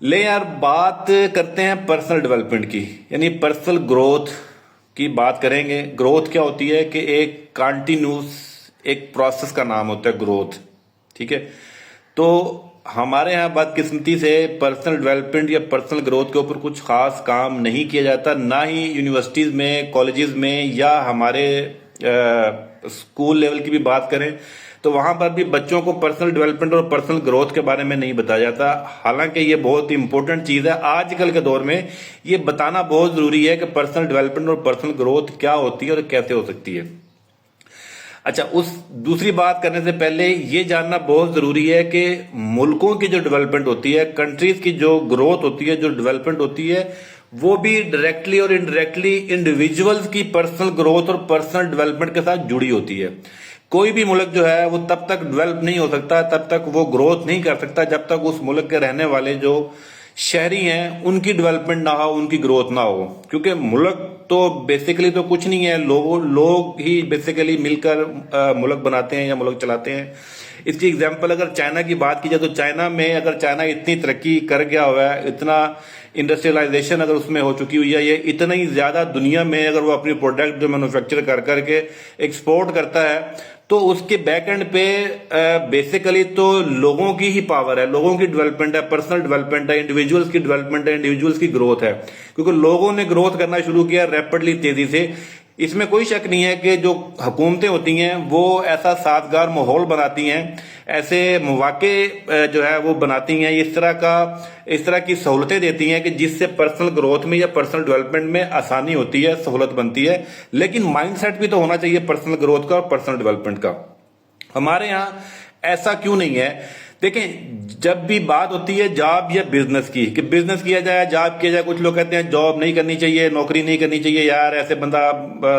ले यार, बात करते हैं पर्सनल डेवलपमेंट की, यानी पर्सनल ग्रोथ की बात करेंगे। ग्रोथ क्या होती है कि एक कंटिन्यूस एक प्रोसेस का नाम होता है ग्रोथ। ठीक है, तो हमारे यहाँ बदकिस्मती से पर्सनल डेवलपमेंट या पर्सनल ग्रोथ के ऊपर कुछ खास काम नहीं किया जाता, ना ही यूनिवर्सिटीज़ में, कॉलेजेस में, या हमारे स्कूल लेवल की भी बात करें तो वहां पर भी बच्चों को पर्सनल डेवलपमेंट और पर्सनल ग्रोथ के बारे में नहीं बताया जाता। हालांकि ये बहुत इंपॉर्टेंट चीज है आजकल के दौर में, ये बताना बहुत जरूरी है कि पर्सनल डेवलपमेंट और पर्सनल ग्रोथ क्या होती है और कैसे हो सकती है। अच्छा, उस दूसरी बात करने से पहले ये जानना बहुत जरूरी है कि मुल्कों की जो डेवलपमेंट होती है, कंट्रीज की जो ग्रोथ होती है, जो डेवलपमेंट होती है, वो भी डायरेक्टली और इनडायरेक्टली इंडिविजुअल्स की पर्सनल ग्रोथ और पर्सनल डेवलपमेंट के साथ जुड़ी होती है। कोई भी मुल्क जो है वो तब तक डेवलप नहीं हो सकता, तब तक वो ग्रोथ नहीं कर सकता जब तक उस मुल्क के रहने वाले जो शहरी हैं उनकी डेवलपमेंट ना हो, उनकी ग्रोथ ना हो। क्योंकि मुल्क तो बेसिकली तो कुछ नहीं है, लोग ही बेसिकली मिलकर मुल्क बनाते हैं या मुल्क चलाते हैं। इसकी एग्जांपल अगर चाइना की बात की जाए तो चाइना में, अगर चाइना इतनी तरक्की कर गया हुआ है, इतना इंडस्ट्रियलाइजेशन अगर उसमें हो चुकी हुई है, ये इतना ही ज्यादा दुनिया में अगर वो अपनी प्रोडक्ट जो मैन्युफैक्चर कर करके एक्सपोर्ट करता है, तो उसके बैक एंड पे बेसिकली तो लोगों की ही पावर है, लोगों की डेवलपमेंट है, पर्सनल डेवलपमेंट है, इंडिविजुअल्स की डेवलपमेंट है, इंडिविजुअल्स की ग्रोथ है। क्योंकि लोगों ने ग्रोथ करना शुरू किया रैपिडली, तेजी से। इसमें कोई शक नहीं है कि जो हुकूमतें होती हैं वो ऐसा साजगार माहौल बनाती हैं, ऐसे मौके जो है वो बनाती हैं, इस तरह की सहूलतें देती हैं कि जिससे पर्सनल ग्रोथ में या पर्सनल डेवलपमेंट में आसानी होती है, सहूलत बनती है। लेकिन माइंडसेट भी तो होना चाहिए पर्सनल ग्रोथ का और पर्सनल डेवलपमेंट का। हमारे यहाँ ऐसा क्यों नहीं है? देखें, जब भी बात होती है जॉब या बिजनेस की, कि बिजनेस किया जाए, जॉब किया जाए, कुछ लोग कहते हैं जॉब नहीं करनी चाहिए, नौकरी नहीं करनी चाहिए यार, ऐसे बंदा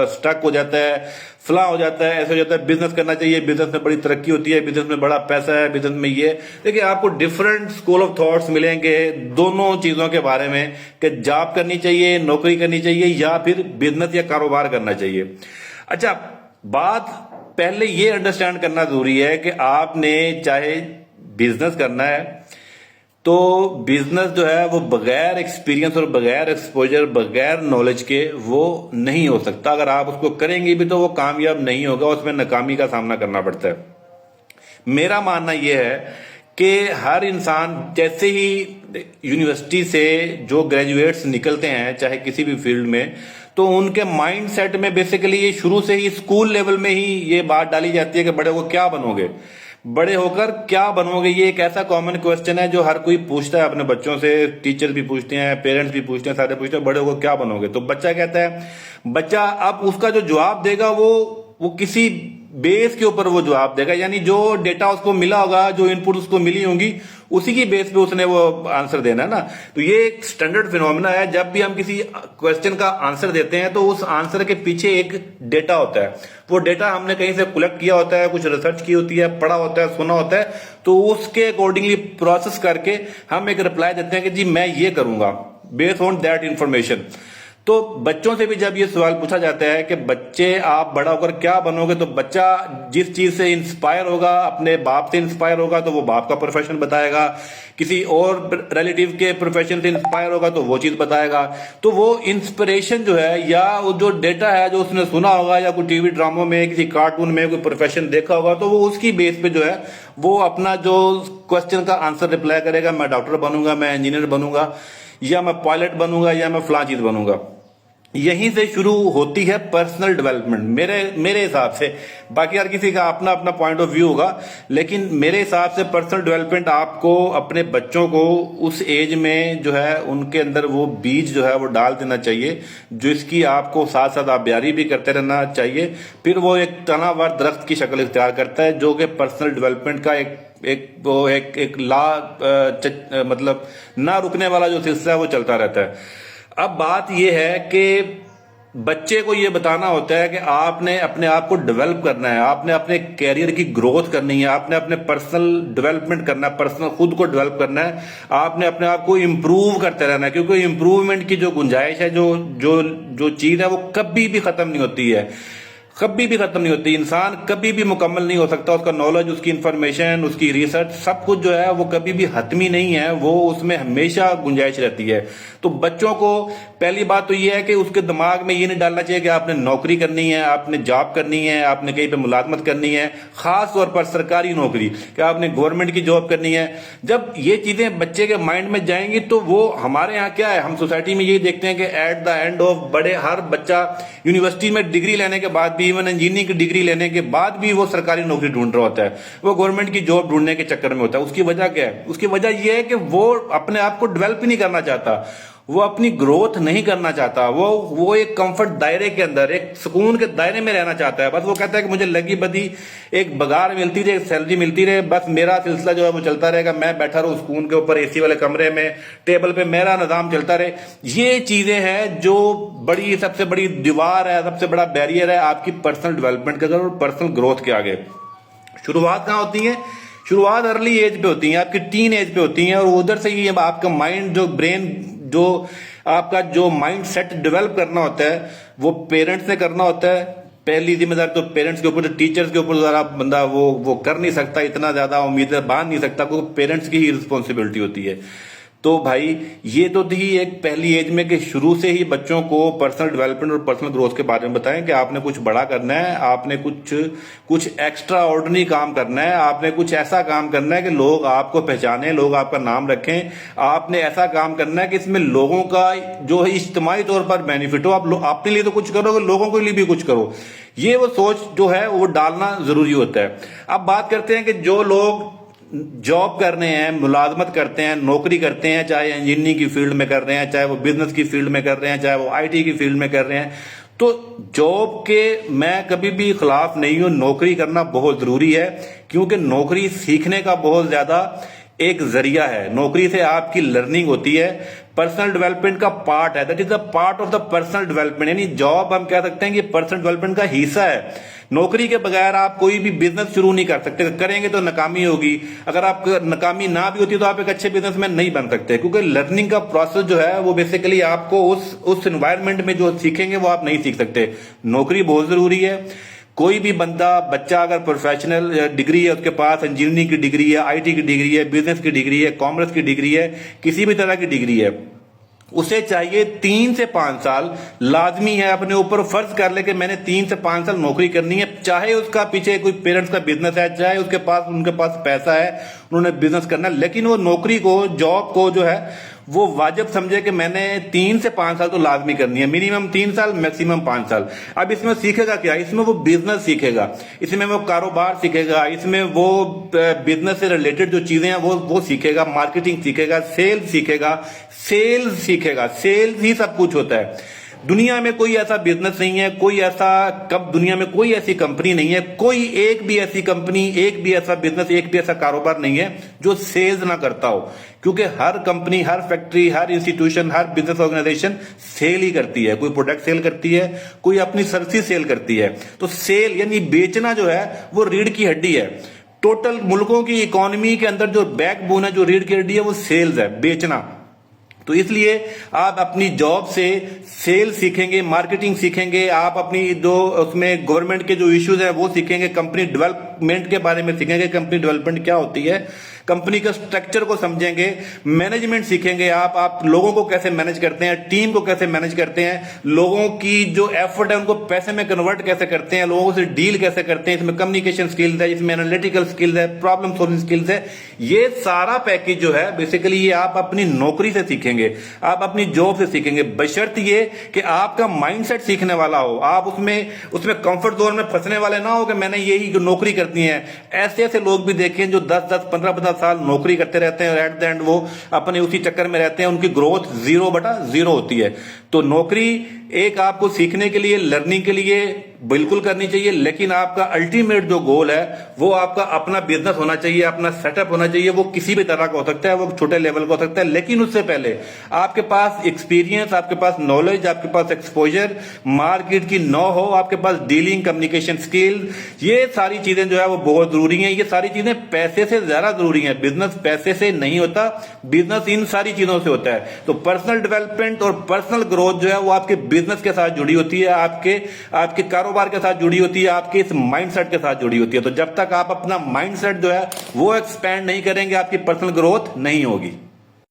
स्टक हो जाता है, फला हो जाता है, ऐसे हो जाता है। बिजनेस करना चाहिए, बिजनेस में बड़ी तरक्की होती है, बिजनेस में बड़ा पैसा है, बिजनेस में ये। देखिए, आपको डिफरेंट स्कूल ऑफ थॉट्स मिलेंगे दोनों चीजों के बारे में, कि जॉब करनी चाहिए, नौकरी करनी चाहिए, या फिर बिजनेस या कारोबार करना चाहिए। अच्छा, बात पहले ये अंडरस्टैंड करना जरूरी है कि आपने चाहे बिजनेस करना है तो बिजनेस जो है वो बगैर एक्सपीरियंस और बगैर एक्सपोजर, बगैर नॉलेज के वो नहीं हो सकता। अगर आप उसको करेंगे भी तो वो कामयाब नहीं होगा, उसमें नाकामी का सामना करना पड़ता है। मेरा मानना यह है कि हर इंसान जैसे ही यूनिवर्सिटी से जो ग्रेजुएट्स निकलते हैं, चाहे किसी भी फील्ड में, तो उनके माइंड सेट में बेसिकली ये शुरू से ही स्कूल लेवल में ही ये बात डाली जाती है कि बड़े होकर क्या बनोगे, बड़े होकर क्या बनोगे। ये एक ऐसा कॉमन क्वेश्चन है जो हर कोई पूछता है अपने बच्चों से, टीचर भी पूछते हैं, पेरेंट्स भी पूछते हैं, सारे पूछते हैं बड़े होकर क्या बनोगे। तो बच्चा कहता है, बच्चा अब उसका जो जवाब देगा वो किसी बेस के ऊपर वो जवाब देगा, यानी जो डेटा उसको मिला होगा, जो इनपुट उसको मिली होंगी, उसी की बेस पे उसने वो आंसर देना है ना। तो ये एक स्टैंडर्ड फिनोमिना है, जब भी हम किसी क्वेश्चन का आंसर देते हैं तो उस आंसर के पीछे एक डेटा होता है। वो डेटा हमने कहीं से कलेक्ट किया होता है, कुछ रिसर्च की होती है, पढ़ा होता है, सुना होता है, तो उसके अकॉर्डिंगली प्रोसेस करके हम एक रिप्लाई देते हैं कि जी मैं ये करूंगा बेस्ड ऑन दैट इंफॉर्मेशन। तो बच्चों से भी जब ये सवाल पूछा जाता है कि बच्चे आप बड़ा होकर क्या बनोगे, तो बच्चा जिस चीज से इंस्पायर होगा, अपने बाप से इंस्पायर होगा तो वो बाप का प्रोफेशन बताएगा, किसी और रिलेटिव के प्रोफेशन से इंस्पायर होगा तो वो चीज बताएगा। तो वो इंस्पिरेशन जो है या वो जो डेटा है जो उसने सुना होगा, या कोई टीवी ड्रामों में, किसी कार्टून में कोई प्रोफेशन देखा होगा, तो वो उसकी बेस पे जो है वो अपना जो क्वेश्चन का आंसर रिप्लाई करेगा। मैं डॉक्टर बनूंगा, मैं इंजीनियर बनूंगा, या मैं पायलट बनूंगा, या मैं फलां चीज बनूंगा। यहीं से शुरू होती है पर्सनल डेवलपमेंट मेरे हिसाब से। बाकी हर किसी का अपना अपना पॉइंट ऑफ व्यू होगा, लेकिन मेरे हिसाब से पर्सनल डेवलपमेंट आपको अपने बच्चों को उस एज में जो है उनके अंदर वो बीज जो है वो डाल देना चाहिए, जो इसकी आपको साथ साथ आबियारी भी करते रहना चाहिए। फिर वो एक तनावर दरख्त की शक्ल इख्तियार करता है, जो कि पर्सनल डेवलपमेंट का एक मतलब ना रुकने वाला जो सिलसिला है वो चलता रहता है। अब बात यह है कि बच्चे को यह बताना होता है कि आपने अपने आप को डेवलप करना है, आपने अपने कैरियर की ग्रोथ करनी है, आपने अपने पर्सनल डेवलपमेंट करना है, पर्सनल खुद को डेवलप करना है, आपने अपने आप को इम्प्रूव करते रहना है। क्योंकि इम्प्रूवमेंट की जो गुंजाइश है, जो जो जो चीज है वो कभी भी खत्म नहीं होती है। कभी भी खत्म नहीं होती। इंसान कभी भी मुकम्मल नहीं हो सकता। उसका नॉलेज, उसकी इंफॉर्मेशन, उसकी रिसर्च, सब कुछ जो है वो कभी भी हतमी नहीं है, वो उसमें हमेशा गुंजाइश रहती है। तो बच्चों को पहली बात तो ये है कि उसके दिमाग में ये नहीं डालना चाहिए कि आपने नौकरी करनी है, आपने जॉब करनी है, आपने कहीं पे मुलाजमत करनी है, खास तौर पर सरकारी नौकरी, कि आपने गवर्नमेंट की जॉब करनी है। जब ये चीजें बच्चे के माइंड में जाएंगी तो वो, हमारे यहाँ क्या है, हम सोसाइटी में ये देखते हैं कि एट द एंड ऑफ बड़े, हर बच्चा यूनिवर्सिटी में डिग्री लेने के बाद भी, इवन इंजीनियरिंग की डिग्री लेने के बाद भी वो सरकारी नौकरी ढूंढ रहा होता है, वो गवर्नमेंट की जॉब ढूंढने के चक्कर में होता है। उसकी वजह क्या है? उसकी वजह यह है कि वो अपने आप को डेवलप ही नहीं करना चाहता, वो अपनी ग्रोथ नहीं करना चाहता, वो एक कंफर्ट दायरे के अंदर, एक सुकून के दायरे में रहना चाहता है। बस वो कहता है कि मुझे लगी बदी एक बगार मिलती रहे, एक सैलरी मिलती रहे, बस मेरा सिलसिला जो है वो चलता रहेगा, मैं बैठा रहूं सुकून के ऊपर एसी वाले कमरे में, टेबल पे मेरा निजाम चलता रहे। ये चीजें हैं जो बड़ी, सबसे बड़ी दीवार है, सबसे बड़ा बैरियर है आपकी पर्सनल डेवलपमेंट के और पर्सनल ग्रोथ के आगे। शुरुआत कहां होती है? शुरुआत अर्ली एज पे होती है, आपकी टीन एज पे होती है, और उधर से ही आपका माइंड, जो ब्रेन, जो आपका जो माइंड सेट डेवलप करना होता है वो पेरेंट्स ने करना होता है। पहली जिम्मेदारी तो पेरेंट्स के ऊपर, टीचर्स के ऊपर ज़रा बंदा वो कर नहीं सकता, इतना ज्यादा उम्मीदें बांध नहीं सकता, क्योंकि पेरेंट्स की ही रिस्पॉन्सिबिलिटी होती है। तो भाई ये तो थी एक पहली एज में कि शुरू से ही बच्चों को पर्सनल डेवलपमेंट और पर्सनल ग्रोथ के बारे में बताएं कि आपने कुछ बड़ा करना है, आपने कुछ एक्स्ट्रा ऑर्डिनरी काम करना है, आपने कुछ ऐसा काम करना है कि लोग आपको पहचाने, लोग आपका नाम रखें। आपने ऐसा काम करना है कि इसमें लोगों का जो है इज्तिमाई तौर पर बेनिफिट हो। आप अपने लिए तो कुछ करोगे, लोगों के लिए भी कुछ करो। ये वो सोच जो है वो डालना जरूरी होता है। अब बात करते हैं कि जो लोग जॉब कर रहे हैं, मुलाजमत करते हैं, नौकरी करते हैं, चाहे इंजीनियरिंग की फील्ड में कर रहे हैं, चाहे वो बिजनेस की फील्ड में कर रहे हैं, चाहे वो आईटी की फील्ड में कर रहे हैं, तो जॉब के मैं कभी भी खिलाफ नहीं हूं। नौकरी करना बहुत जरूरी है, क्योंकि नौकरी सीखने का बहुत ज्यादा एक जरिया है। नौकरी से आपकी लर्निंग होती है, पर्सनल डेवलपमेंट का पार्ट है, that is the part of the personal development. यानी जॉब हम कह सकते हैं कि पर्सनल डेवलपमेंट का हिस्सा है। नौकरी के बगैर आप कोई भी बिजनेस शुरू नहीं कर सकते, करेंगे तो नाकामी होगी। अगर आप नाकामी ना भी होती तो आप एक अच्छे बिजनेसमैन नहीं बन सकते, क्योंकि लर्निंग का प्रोसेस जो है वो बेसिकली आपको उस एनवायरनमेंट में जो सीखेंगे वो आप नहीं सीख सकते। नौकरी बहुत जरूरी है। कोई भी बच्चा अगर प्रोफेशनल डिग्री है उसके पास, इंजीनियरिंग की डिग्री है, आईटी की डिग्री है, बिजनेस की डिग्री है, कॉमर्स की डिग्री है, किसी भी तरह की डिग्री है, उसे चाहिए 3 से 5 साल लाजमी है। अपने ऊपर फर्ज कर ले कि मैंने 3 से 5 साल नौकरी करनी है, चाहे उसका पीछे कोई पेरेंट्स का बिजनेस है, चाहे उनके पास पैसा है, उन्होंने बिजनेस करना है, लेकिन वो नौकरी को, जॉब को जो है वो वाजिब समझे कि मैंने 3 से 5 साल तो लाजमी करनी है, मिनिमम 3 साल, मैक्सिमम 5 साल। अब इसमें सीखेगा क्या? इसमें वो बिजनेस सीखेगा, इसमें वो कारोबार सीखेगा, इसमें वो बिजनेस से रिलेटेड जो चीजें हैं वो सीखेगा, मार्केटिंग सीखेगा, सेल्स सीखेगा। सेल्स ही सब कुछ होता है। दुनिया में कोई ऐसा बिजनेस नहीं है, दुनिया में कोई ऐसी कंपनी नहीं है, कोई एक भी ऐसी कंपनी, एक भी ऐसा बिजनेस, एक भी ऐसा कारोबार नहीं है जो सेल्स ना करता हो। क्योंकि हर कंपनी, हर फैक्ट्री, हर इंस्टीट्यूशन, हर बिजनेस ऑर्गेनाइजेशन सेल ही करती है। कोई प्रोडक्ट सेल करती है, कोई अपनी सर्विस सेल करती है। तो सेल यानी बेचना जो है वो रीढ़ की हड्डी है। टोटल मुल्कों की इकोनॉमी के अंदर जो बैकबोन है, जो रीढ़ की हड्डी है, वो सेल्स है, बेचना। तो इसलिए आप अपनी जॉब से सेल सीखेंगे, मार्केटिंग सीखेंगे, आप अपनी जो उसमें गवर्नमेंट के जो इश्यूज हैं वो सीखेंगे, कंपनी डेवलपमेंट के बारे में सीखेंगे, कंपनी डेवलपमेंट क्या होती है, कंपनी का स्ट्रक्चर को समझेंगे, मैनेजमेंट सीखेंगे, आप लोगों को कैसे मैनेज करते हैं, टीम को कैसे मैनेज करते हैं, लोगों की जो एफर्ट है उनको पैसे में कन्वर्ट कैसे करते हैं, लोगों से डील कैसे करते हैं। इसमें कम्युनिकेशन स्किल्स है, इसमें एनालिटिकल स्किल्स है, प्रॉब्लम सॉल्विंग स्किल्स है। ये सारा पैकेज जो है बेसिकली ये आप अपनी नौकरी से सीखेंगे, आप अपनी जॉब से सीखेंगे, बशर्त ये कि आपका माइंडसेट सीखने वाला हो, आप उसमें कंफर्ट जोन में फंसने वाले ना हो कि मैंने यही नौकरी करनी है। ऐसे ऐसे लोग भी देखें जो 10-10, 15-15 साल नौकरी करते रहते हैं और एट द एंड वो अपने उसी चक्कर में रहते हैं, उनकी ग्रोथ 0/0 होती है। तो नौकरी एक आपको सीखने के लिए, लर्निंग के लिए बिल्कुल करनी चाहिए, लेकिन आपका अल्टीमेट जो गोल है वो आपका अपना बिजनेस होना चाहिए, अपना सेटअप होना चाहिए। वो किसी भी तरह का हो सकता है, वो छोटे लेवल का हो सकता है, लेकिन उससे पहले आपके पास एक्सपीरियंस, आपके पास नॉलेज, आपके पास एक्सपोजर, मार्केट की नो हो, आपके पास डीलिंग, कम्युनिकेशन स्किल, ये सारी चीजें जो है वो बहुत जरूरी हैं। ये सारी चीजें पैसे से ज्यादा जरूरी हैं। बिजनेस पैसे से नहीं होता, बिजनेस इन सारी चीजों से होता है। तो पर्सनल डेवलपमेंट और पर्सनल ग्रोथ जो है वो आपके बिजनेस के साथ जुड़ी होती है, आपके आपके कारोबार के साथ जुड़ी होती है, आपके इस माइंडसेट के साथ जुड़ी होती है। तो जब तक आप अपना माइंडसेट जो है वो एक्सपैंड नहीं करेंगे, आपकी पर्सनल ग्रोथ नहीं होगी।